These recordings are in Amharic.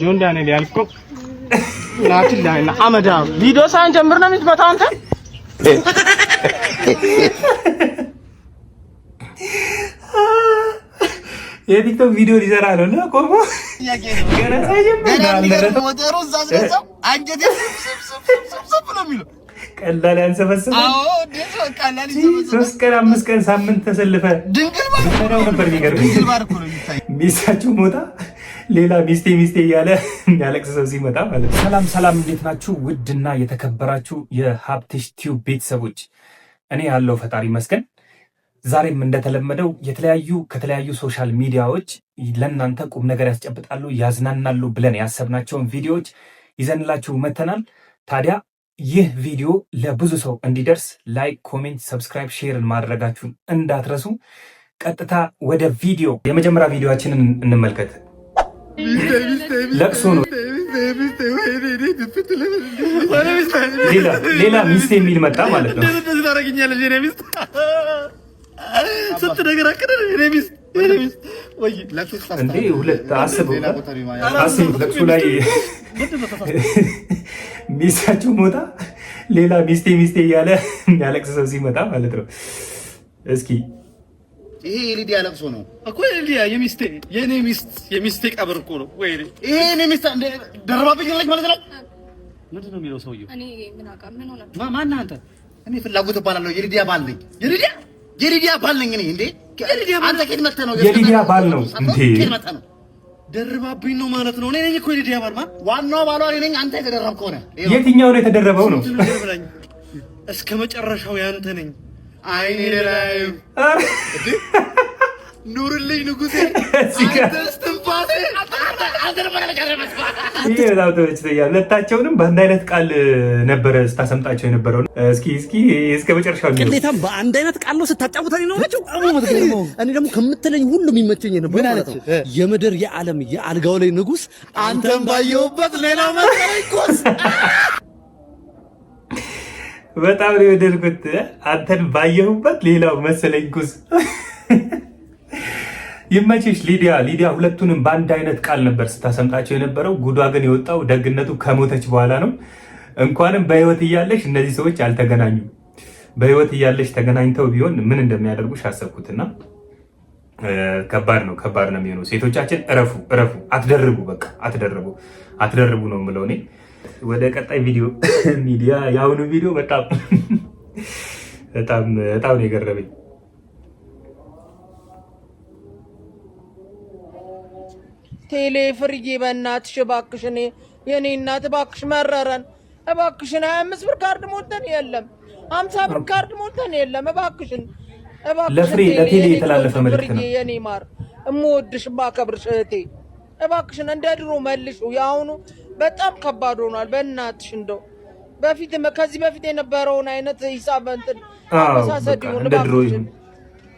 ጆን ዳንኤል ያልከው ናትላና አመዳ ቪዲዮ ሳንጀምር ነው የምትመጣው አንተ። የቲክቶክ ቪዲዮ ሊሰራ ነው እና ቆሞ ገና ሳይጀምር ሞተሩ ዛዛዛው አንጀቴ ስብስብ ነው የሚለው ቀላል ያንሰፈሰፈ። አዎ ደስ ቀላል ይሰበሰበ። 3 ቀን 5 ቀን ሳምንት ተሰልፈ ድንግል ባርኩ ነበር የሚገርም ድንግል ባርኩ ነው የሚታይ ሚስታችሁ ሞታ ሌላ ሚስቴ እያለ የሚያለቅስ ሰው ሲመጣ ማለት ነው። ሰላም እንዴት ናችሁ? ውድና የተከበራችሁ የሀብትሽ ቲዩብ ቤተሰቦች እኔ ያለው ፈጣሪ መስገን ዛሬም እንደተለመደው ከተለያዩ ሶሻል ሚዲያዎች ለእናንተ ቁም ነገር ያስጨብጣሉ፣ ያዝናናሉ ብለን ያሰብናቸውን ቪዲዮዎች ይዘንላችሁ መተናል። ታዲያ ይህ ቪዲዮ ለብዙ ሰው እንዲደርስ ላይክ፣ ኮሜንት፣ ሰብስክራይብ፣ ሼርን ማድረጋችሁን እንዳትረሱ። ቀጥታ ወደ ቪዲዮ የመጀመሪያ ቪዲዮአችንን እንመልከት። ለቅሶ ነው። ሌላ ሚስት የሚል መጣ ማለት ነው። ስንት ነገር አቀደ ሚስት ወይ እንዴ ሁለት አስቡት። ለቅሶ ላይ ሚስታችሁ ሞታ ሌላ ሚስቴ እያለ የሚያለቅስ ሰው ሲመጣ ማለት ነው። እስኪ ይሄ የሊዲያ ለቅሶ ነው እኮ የሊዲያ የሚስቴ ቀብር እኮ ነው ወይ ይሄ የኔ ሚስት ደረባብኝ ማለት ነው። ምንድን ነው የሚለው ሰውዬው? እኔ ምን አውቃ ምን ሆነ ማን አንተ? እኔ ፍላጎት እባላለሁ። የሊዲያ ባል ነኝ። የሊዲያ ባል ነኝ እኔ። እንዴ አንተ ከየት መጥተህ ነው? የሊዲያ ባል ነው እንዴ? ደርባብኝ ነው ማለት ነው። እኔ ነኝ እኮ የሊዲያ ባል ማለት ዋናው ባሏ እኔ ነኝ። አንተ የተደረብከው ነህ። የትኛው ነው የተደረበው ነው? እስከ መጨረሻው ያንተ ነኝ። አይኔ ላይ ኑርልኝ ንጉሴ አስተንፋሴ ይሄ በጣም ተመችቶኛል። ሁለታቸውንም በአንድ አይነት ቃል ነበረ ስታሰምጣቸው የነበረው። እስኪ እስከ መጨረሻው ነው። ቅሌታም በአንድ አይነት ቃል ነው ስታጫውተኝ ነው ናቸው። እኔ ደግሞ ከምትለኝ ሁሉ የሚመቸኝ ነበር ማለት ነው። የምድር የዓለም የአልጋው ላይ ንጉስ አንተም ባየሁበት ሌላ መሰለኝ ኩስ። በጣም ነው የወደድኩት። አንተን ባየሁበት ሌላው መሰለኝ ኩስ። ይመችሽ ሊዲያ ሁለቱንም በአንድ አይነት ቃል ነበር ስታሰምጣቸው የነበረው። ጉዷ ግን የወጣው ደግነቱ ከሞተች በኋላ ነው። እንኳንም በህይወት እያለሽ እነዚህ ሰዎች አልተገናኙም። በህይወት እያለሽ ተገናኝተው ቢሆን ምን እንደሚያደርጉሽ አሰብኩትና ከባድ ነው የሚሆነው። ሴቶቻችን እረፉ፣ አትደርቡ፣ በቃ አትደርቡ ነው የምለው እኔ። ወደ ቀጣይ ሚዲያ የአሁኑ ቪዲዮ በጣም ነው የገረመኝ። ቴሌ ፍርዬ በእናትሽ እባክሽን፣ የኔ እናት እባክሽ መረረን፣ እባክሽን 25 ብር ካርድ ሞልተን የለም 50 ብር ካርድ ሞልተን የለም፣ እባክሽን ለፍሬ ለቴሌ የተላለፈ መልእክት ነው። የኔ ማር እምወድሽ ማከብርሽ እህቴ እባክሽን እንደ ድሮ መልሹ። የአሁኑ በጣም ከባድ ሆኗል። በእናትሽ እንደው ከዚህ በፊት የነበረውን አይነት ሂሳብ እንትን አመሳሰድ ይሁን እባክሽን።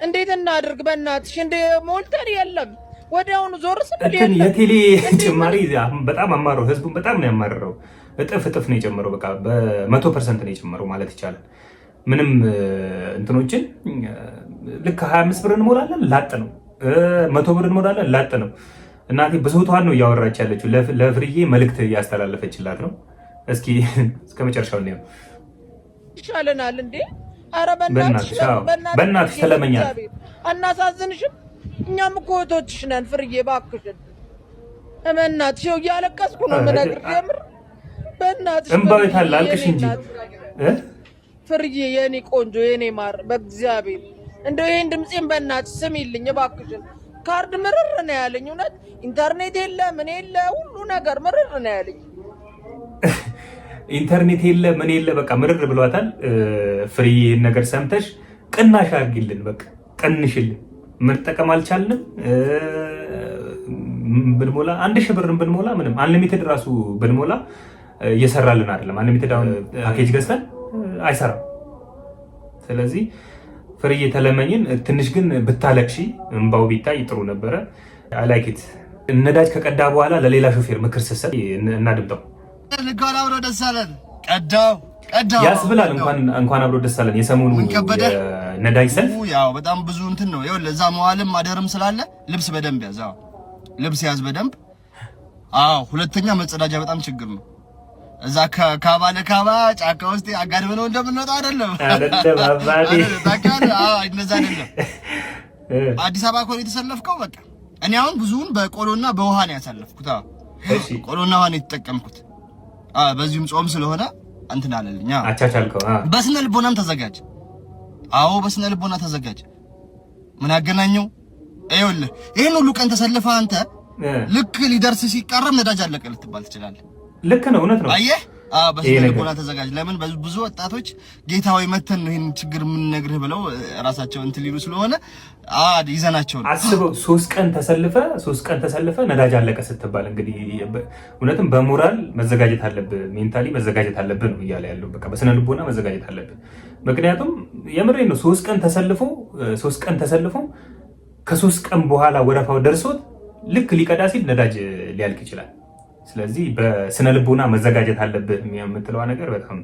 እንዴት እናድርግ በእናትሽ? እንደ ሞልተን የለም ወዲያውኑ ዞር ስንል የቴሌ ጭማሪ በጣም አማረው። ህዝቡን በጣም ነው ያማረረው። እጥፍ ነው የጨመረው። በቃ በ100% ነው የጨመረው ማለት ይቻላል። ምንም እንትኖችን ልክ 25 ብር እንሞላለን ላጥ ነው፣ 100 ብር እንሞላለን ላጥ ነው። እናቴ ብሶቷን ነው እያወራች ያለችው። ለፍርዬ መልእክት እያስተላለፈችላት ነው። እስኪ እስከ መጨረሻው ነው ይሻለናል እንዴ? ኧረ በእናትሽ ተለመኛል። አናሳዝንሽም? እኛም እኮ እህቶችሽ ነን ፍርዬ፣ እባክሽን በእናትሽ። ይኸው እያለቀስኩ ነው የምነግርሽ። የምር በእናትሽ እምባው የታለ? አልቅሽ እንጂ ፍርዬ፣ የኔ ቆንጆ፣ የኔ ማር፣ በእግዚአብሔር እንደው ይሄን ድምጼን በእናትሽ ስሚልኝ እባክሽን። ካርድ ምርር ነው ያለኝ። እውነት ኢንተርኔት የለ ምን የለ ሁሉ ነገር ምርር ነው ያለኝ። ኢንተርኔት የለ ምን የለ በቃ ምርር ብሏታል። ፍርዬ ይሄን ነገር ሰምተሽ ቅናሽ አድርጊልን፣ በቃ ቀንሽልን። መጠቀም አልቻልንም። ብንሞላ 1000 ብርን ብንሞላ ምንም አንሊሚትድ ራሱ ብንሞላ እየሰራልን አይደለም። አንሊሚትድ አሁን ፓኬጅ ገዝተን አይሰራም። ስለዚህ ፍርዬ ተለመኝን። ትንሽ ግን ብታለቅሺ እንባው ቢታይ ጥሩ ነበረ። አላይኪት ነዳጅ ከቀዳ በኋላ ለሌላ ሾፌር ምክር ስትሰጥ እናድምጠው። ልጋና ብሎ ደስ አለን ቀዳው ያስብላል። እንኳን አብሮ ደስ አለን። የሰሞኑ ነዳጅ ሰልፍ ያው በጣም ብዙ እንትን ነው። ይኸውልህ እዛ መዋልም ማደርም ስላለ ልብስ በደንብ ያዝ። ልብስ ያዝ በደንብ አዎ ሁለተኛ መጸዳጃ በጣም ችግር ነው። እዛ ካባ ለካባ ጫካ ውስጥ አጋድመነው እንደምንወጣ አይደለም አባቴ ታውቃለህ። እንደዛ አይደለም። አዲስ አበባ እኮ የተሰለፍከው በቃ እኔ አሁን ብዙውን በቆሎና በውሃ ነው ያሳለፍኩት። እሺ ቆሎና ውሃ ነው የተጠቀምኩት። በዚህም ጾም ስለሆነ እንትን አለልኝ። አቻቻልከው። በስነ ልቦናም ተዘጋጅ። አዎ በስነ ልቦና ተዘጋጅ። ምን አገናኘው? ይኸውልህ ይሄን ሁሉ ቀን ተሰልፈህ አንተ ልክ ሊደርስ ሲቃረብ ነዳጅ አለቀ ልትባል ትችላለህ። ልክ ነው፣ እውነት ነው። አየህ በስነ ልቦና ተዘጋጅ። ለምን ብዙ ወጣቶች ጌታ ሆይ መተን ነው ይሄን ችግር የምንነግርህ ብለው ራሳቸው እንትን ሊሉ ስለሆነ ይዘናቸው ነው። አስበው 3 ቀን ተሰልፈ ነዳጅ አለቀ ስትባል እንግዲህ እውነትም በሞራል መዘጋጀት አለብህ፣ ሜንታሊ መዘጋጀት አለብህ ነው እያለ ያለው። በቃ በስነ ልቦና መዘጋጀት አለብህ። ምክንያቱም የምሬን ነው 3 ቀን ተሰልፎ ከ3 ቀን በኋላ ወረፋው ደርሶት ልክ ሊቀዳ ሲል ነዳጅ ሊያልቅ ይችላል። ስለዚህ በስነ ልቦና መዘጋጀት አለብህ የምትለዋ ነገር በጣም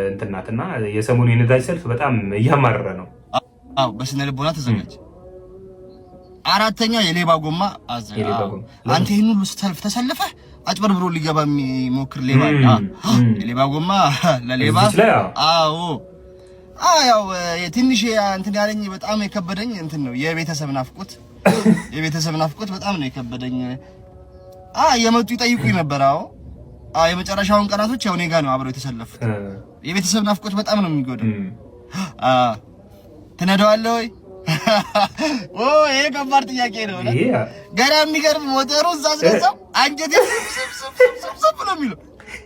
እንትናትና የሰሞኑ የነዳጅ ሰልፍ በጣም እያማረረ ነው። አዎ በስነ ልቦና ተዘጋጅ። አራተኛ የሌባ ጎማ አዘጋ። አንተ ይሄን ሁሉ ሰልፍ ተሰልፈህ አጭበርብሮ ሊገባ የሚሞክር ሌባ የሌባ ጎማ ለሌባ አዎ ያው ትንሽ እንትን ያለኝ በጣም የከበደኝ እንትን ነው የቤተሰብ ናፍቆት በጣም ነው የከበደኝ። የመጡ ይጠይቁኝ ነበር። የመጨረሻውን ቀናቶች ያው እኔ ጋር ነው አብረው የተሰለፉት። የቤተሰብ ናፍቆት በጣም ነው የሚጎዳው። ትነዳዋለህ ወይ? ይሄ ከባድ ጥያቄ ነው። ገና የሚገርም ሞተሩ እዛ ስለሰው አንጀቴ ስብስብ ብሎ የሚለው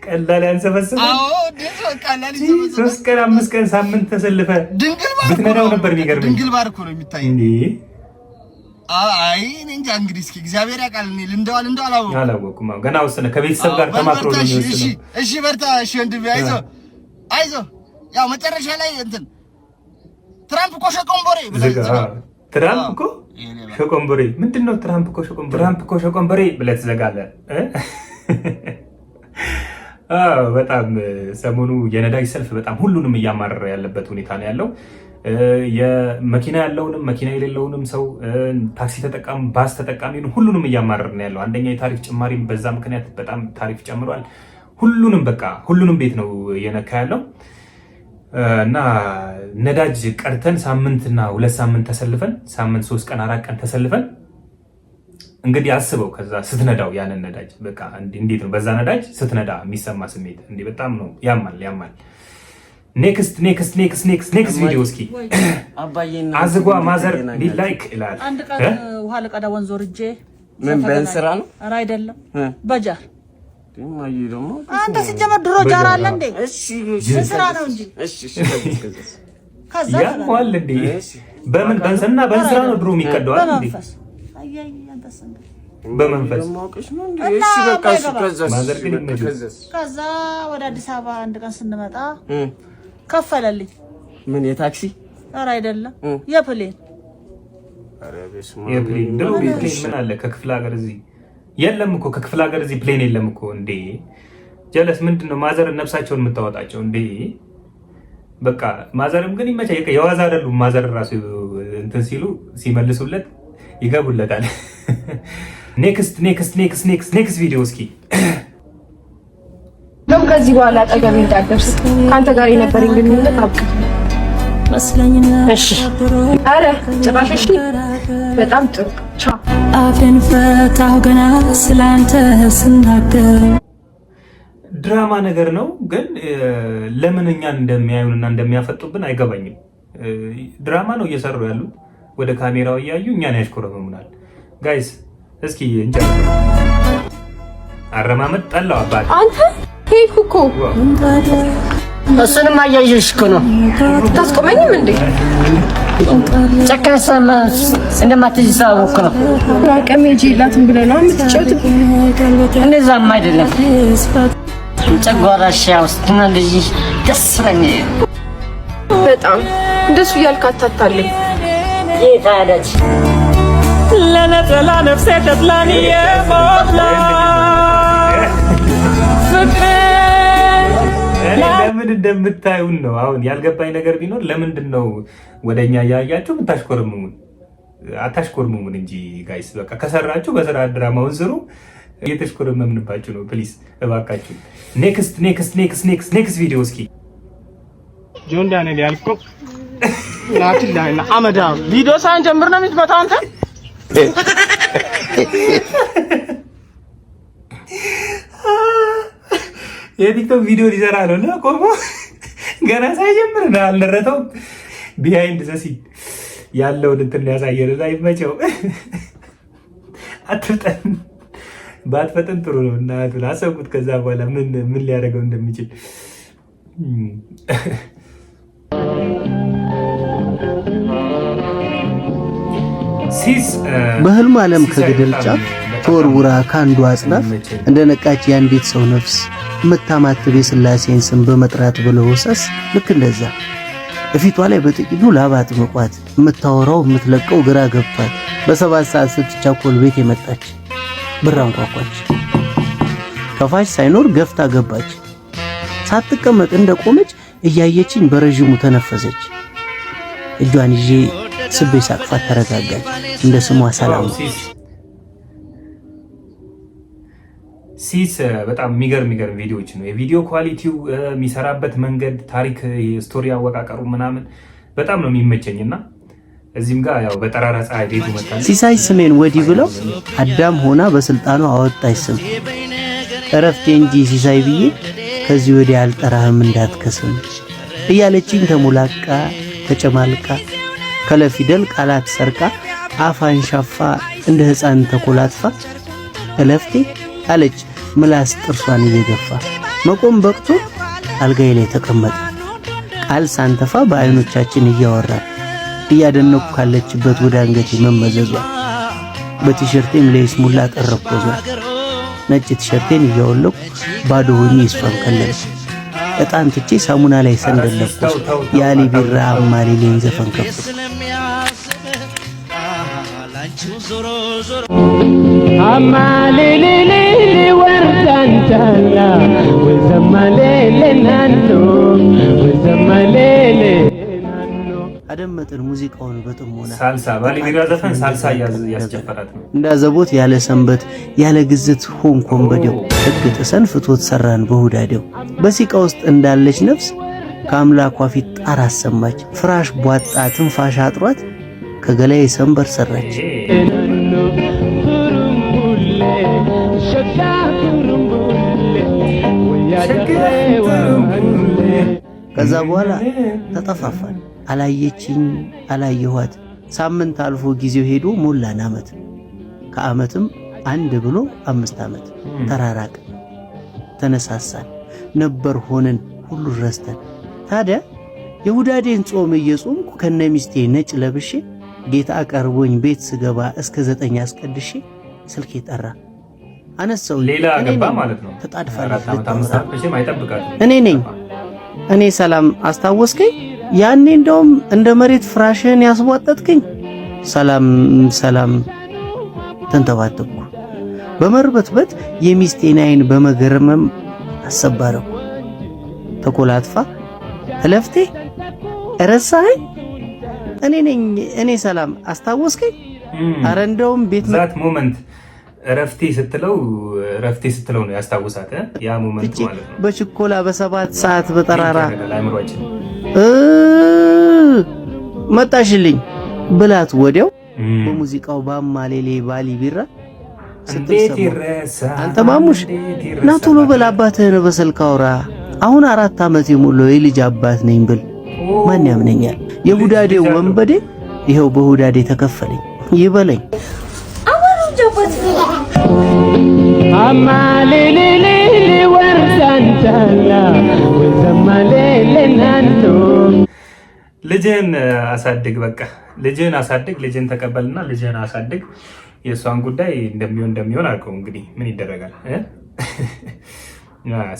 ቀላል ያንሰፈስብ። ቀላል 3 ቀን 5 ቀን ሳምንት ተሰልፈ ብትነዳው ነበር የሚገርም። ድንግል ባር እኮ ነው የሚታይ እንዴ። እኔ እንጃ እንግዲህ እስኪ እግዚአብሔር ያውቃል። እኔ ልንደዋል አላወኩም። ገና ወሰነ ከቤተሰብ ጋር ተማክሮ ነው የሚወስነው። እሺ በርታ። እሺ ወንድሜ አይዞህ። ያው መጨረሻ ላይ እንትን ትራምፕ እኮ ሸቆምቦሬ ትራምፕ እኮ ሸቆምቦሬ ምንድነው? ትራምፕ እኮ ሸቆምቦሬ ብለህ ትዘጋለህ። በጣም ሰሞኑ የነዳጅ ሰልፍ በጣም ሁሉንም እያማረረ ያለበት ሁኔታ ነው ያለው። የመኪና ያለውንም መኪና የሌለውንም ሰው ታክሲ ተጠቃሚ ባስ ተጠቃሚ ሁሉንም እያማረረ ነው ያለው። አንደኛ የታሪፍ ጭማሪም በዛ ምክንያት በጣም ታሪፍ ጨምሯል። ሁሉንም ቤት ነው እየነካ ያለው እና ነዳጅ ቀርተን ሳምንትና 2 ሳምንት ተሰልፈን ሳምንት 3 ቀን 4 ቀን ተሰልፈን እንግዲህ አስበው ከዛ ስትነዳው ያንን ነዳጅ በቃ እንዴት ነው በዛ ነዳጅ ስትነዳ የሚሰማ ስሜት እንዴ! በጣም ነው ያማል። ኔክስት ቪዲዮ እስኪ አዝጓ ማዘር ላይክ ይላል። አንድ ቀን ውሃ ለቀዳ ወንዝ ወርጄ ምን በእንስራ ነው? ኧረ አይደለም በጃር አንተ ሲጀመር ድሮ ጃር አለ እንዴ? እሺ እንስራ ነው እንጂ ከዛ ያሟል እንዴ? በምን በእንስራ ነው ድሮ የሚቀደው እንዴ? በመንፈስ ከዛ ወደ አዲስ አበባ አንድ ቀን ስንመጣ ከፈለልኝ። ምን የታክሲ? ኧረ አይደለም የፕሌን ምን አለ ከክፍለ ሀገር እዚህ የለም እኮ ከክፍለ ሀገር እዚህ ፕሌን የለም እኮ እንዴ! ጀለስ ምንድነው? ማዘር ነፍሳቸውን የምታወጣቸው እንዴ! በቃ ማዘርም ግን ይመቻ የዋዛ አይደሉም። ማዘር ራሱ እንትን ሲሉ ሲመልሱለት ይገቡለታል። ኔክስት ቪዲዮ እስኪ ነው። ከዚህ በኋላ አጠገቤ እንዳትደርስ ካንተ ጋር የነበረኝ ግንኙነት አብቅቷል። እሺ አረ ጭራሽ እሺ፣ በጣም ጥሩ ቻው። አፌን ፈታሁ ገና ስላንተ ስናገር። ድራማ ነገር ነው ግን ለምን እኛን እንደሚያዩንና እንደሚያፈጡብን አይገባኝም። ድራማ ነው እየሰሩ ያሉት። ወደ ካሜራው እያዩ እኛን ያሽኮረመሙናል። ጋይስ እስኪ እንጨርስ። አረማመጥ ጠላው አባቴ አንተ ሄድኩ እኮ እሱንም አያይሽ እኮ ነው። ታስቆመኝም እንዴ? ጨካሰማ እንደማትይዝ ሳውቅ ነው። ራቀም ይጂላትን ብለህ ነው የምትጫወት? እንደዛም አይደለም። ጨጓራሽ ውስጥ ነው ልጅ ደስ ስለሚል በጣም እንደሱ እያልክ አታታለኝ። የታደች ለነጠላ ነፍሴ ተጥላኒ የሞላ ለምን እንደምታዩን ነው አሁን ያልገባኝ ነገር ቢኖር ለምንድን ነው ወደኛ ያያችሁ የምታሽኮርሙን? አታሽኮርሙን እንጂ ጋይስ በቃ ከሰራችሁ በስራ ድራማውን ስሩ። እየተሽኮረመምንባችሁ ነው። ፕሊዝ እባካችሁ ኔክስት ቪዲዮ እስኪ ጆን ዳንኤል ያልከው ናትላና አመዳ ቪዲዮ ሳንጀምር ነው የምትመጣው አንተ። የቲክቶክ ቪዲዮ ሊሰራ ነው እና ቆሞ ገና ሳይጀምር ነው አልደረተው ቢሃይንድ ዘሲ ያለውን እንትን ያሳየን ላይ መቼው አትፍጠን ባትፈጠን ጥሩ ነው እና አሰብኩት። ከዛ በኋላ ምን ሊያደርገው እንደሚችል ሲስ በህልም ዓለም ከገደል ጫፍ ተወርውራ ካንዱ አጽናፍ እንደነቃች የአንዲት ሰው ነፍስ የምታማትብ የሥላሴን ስም በመጥራት ብለውሰስ ልክ እንደዛ በፊቷ ላይ በጥቂቱ ላባት መቋት የምታወራው የምትለቀው ግራ ገብቷት በሰባት ሰዓት ስትቻኮል ቤት የመጣች ብር አንኳኳች። ከፋሽ ሳይኖር ገፍታ ገባች። ሳትቀመጥ እንደቆመች እያየችኝ በረዥሙ ተነፈሰች። እጇን ይዤ ስቤ ሳቅፋት ተረጋጋች። እንደ ስሟ ሰላም ሲስ በጣም የሚገርም ቪዲዮዎች ነው። የቪዲዮ ኳሊቲው የሚሰራበት መንገድ፣ ታሪክ፣ ስቶሪ አወቃቀሩ ምናምን በጣም ነው የሚመቸኝና እዚህም ጋር ያው በጠራራ ፀሐይ ቤቱ መጣ። ሲሳይ ስሜን ወዲህ ብለው አዳም ሆና በስልጣኑ አወጣች ስም እረፍቴ እንጂ ሲሳይ ብዬ ከዚህ ወዲህ አልጠራህም እንዳትከስም እያለችኝ ተሞላቃ ተጨማልቃ ከለፊደል ቃላት ሰርቃ አፋን ሻፋ እንደ ሕፃን ተኮላትፋ እለፍቴ አለች ምላስ ጥርሷን እየገፋ መቆም በቅቶ አልጋዬ ላይ ተቀመጠ ቃል ሳንተፋ በአይኖቻችን እያወራ እያደነኩ ካለችበት ወደ አንገቴ መመዘዟ በቲሸርቴም ለይስሙላ ቀረቆዟ ነጭ ቲሸርቴን እያወለኩ ባዶ ሆኜ እሷን ከለልኩ እጣን ትቼ ሳሙና ላይ ሰንደለኩ የአሊ ቢራ አማሌሌን ዘፈን ከፍኩ አማሌሌሌ ወርዳንታላ ወዘማሌሌ ናኖ ወዘማሌሌ አደመጥን ሙዚቃውን በጥሞና ሳልሳ ባሊቢራ ዘፈን ሳልሳ ያስጨፈራት ነው። እንዳዘቦት ያለ ሰንበት ያለ ግዝት ሆንኮን በደው ሕግ ጥሰን ፍቶት ሰራን በሁዳዴው በሲቃ ውስጥ እንዳለች ነፍስ ከአምላኳ ፊት ጣር አሰማች ፍራሽ ቧጣ ትንፋሽ አጥሯት ከገላዬ ሰንበር ሰራች። ከዛ በኋላ ተጠፋፋን። አላየችኝ አላየኋት። ሳምንት አልፎ ጊዜው ሄዶ ሞላን ዓመት። ከዓመትም አንድ ብሎ 5 ዓመት ተራራቅ ተነሳሳን ነበር ሆነን ሁሉ ረስተን። ታዲያ የሁዳዴን ጾም እየጾምኩ ከነሚስቴ ነጭ ለብሼ ጌታ ቀርቦኝ ቤት ስገባ እስከ 9 አስቀድሼ ስልኬ ጠራ። አነሳው ሌላ ገባ ማለት ነው። ተጣድፋለች። እኔ ነኝ። እኔ ሰላም አስታወስከኝ? ያኔ እንደውም እንደ መሬት ፍራሽን ያስቧጠጥከኝ። ሰላም ተንተባተኩ። በመርበትበት የሚስቴን አይን በመገረመም አሰባረው። ተኮላትፋ እለፍቴ ረሳኸኝ? እኔ ነኝ። እኔ ሰላም አስታወስከኝ? አረ እንደውም ቤት ዛት ሞመንት ረፍቴ ስትለው ነው ያስታውሳት። ያ ሞመንት ማለት ነው። በችኮላ በ7 ሰዓት በጠራራ መጣሽልኝ ብላት ወዲያው በሙዚቃው ባማሌሌ ባሊ ቢራ ስትሰማ አንተ ማሙሽ ና ቶሎ በል አባትህን በስልክ አውራ አሁን 4 ዓመት የሞላው የልጅ አባት ነኝ ብል ማን ያምነኛል? የሁዳዴው ወንበዴ ይሄው በሁዳዴ ተከፈለኝ ይበለኝ። አማሌሌሌ ወርዳንታላ ወዘማሌሌ ናኖ ልጅህን አሳድግ። በቃ ልጅህን አሳድግ። ልጅህን ተቀበልና ልጅህን አሳድግ። የእሷን ጉዳይ እንደሚሆን አልከው። እንግዲህ ምን ይደረጋል።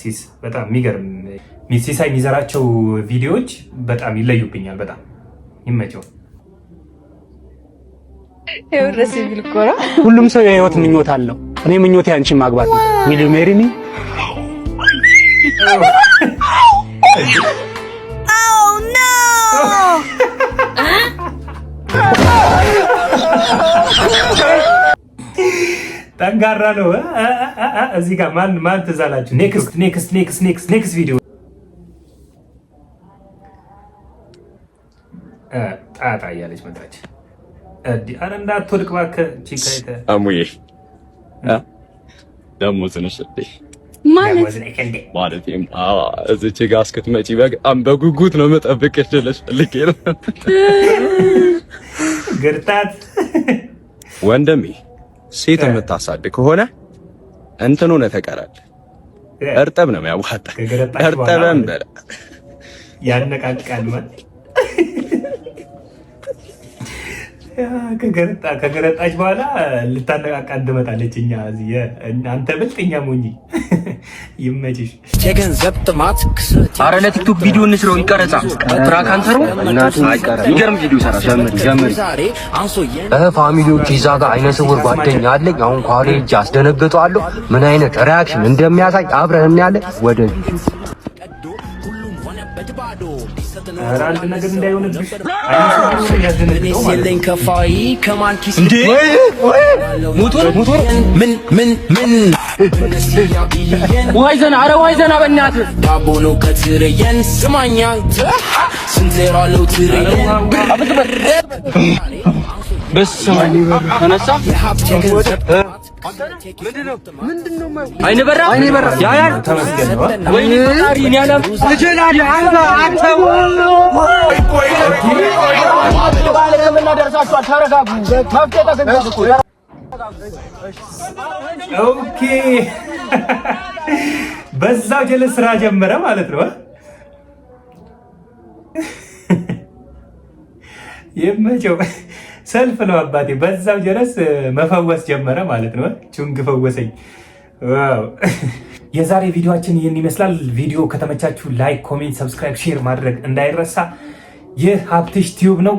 ሲስ በጣም የሚገርም ሲሳይ የሚዘራቸው ቪዲዮዎች በጣም ይለዩብኛል። በጣም ይመቸው። ሁሉም ሰው የህይወት ምኞት አለው። እኔ ምኞቴ አንቺን ማግባት ነው። ዊል ዩ ሜሪ ሚ? ጠንካራ ነው። እዚህ ጋር ማን ትዝ አላችሁ? ኔክስት ቪዲዮ ጣጣ እያለች መጣች። ኧረ እንዳትወድቅ እባክህ ቺካይተ አሙዬ ደግሞ ትንሽ ማለት እዚች ጋ እስክትመጪ በጣም በጉጉት ነው የምጠብቅሽ ልልሽ ፈልጌ ነው። ግርጣት ወንድሜ ሴት የምታሳድግ ከሆነ እንትን ሆነ ተቀራል። እርጥብ ነው የሚያዋጣ። እርጥብም በላ ያነቃቃል ማለት ከገረጣች በኋላ ልታነቃቃ እንደመጣለች። እኛ እዚህ አንተ ብልጥ እኛ ሞኝ። ይመችሽ። የገንዘብ ጥማት አረ ለቲክቶክ ቪዲዮ እንስራው ይቀረጻ ፍራካንተሩ ይገርም ቪዲዮ ሰራ ጀምሪ ፋሚሊዎች ይዛ ጋር አይነ ስውር ጓደኛ አለኝ። አሁን ኮሌጅ አስደነግጠዋለሁ። ምን አይነት ሪአክሽን እንደሚያሳይ አብረን እናያለን። ወደ አንድ ነገር እንዳይሆንብሽ አይነኝ ከፋይ ከማንኪስ ሞቶር ምን ዋይዘና አረ ዋይዘና በእናትህ ዳቦ ነው ከትረየን ስማኛ ስንቴራለው ትረየን በስማኝ ተነሳ ምንድነው አይነ በራ ያያል ወይኔ ታሪን ያለም ትችላል አንተ ባለከምና ደርሳችኋል። ተረጋጉ። መፍትሄ ተገኝቷል። ኦኬ በዛው ጀለስ ስራ ጀመረ ማለት ነው። የመቸው ሰልፍ ነው አባቴ። በዛው ጀለስ መፈወስ ጀመረ ማለት ነው። ቹንግ ፈወሰኝ። ዋው! የዛሬ ቪዲዮአችን ይህን ይመስላል። ቪዲዮ ከተመቻችሁ ላይክ፣ ኮሜንት፣ ሰብስክራይብ፣ ሼር ማድረግ እንዳይረሳ። ይህ ሀብትሽ ቲዩብ ነው።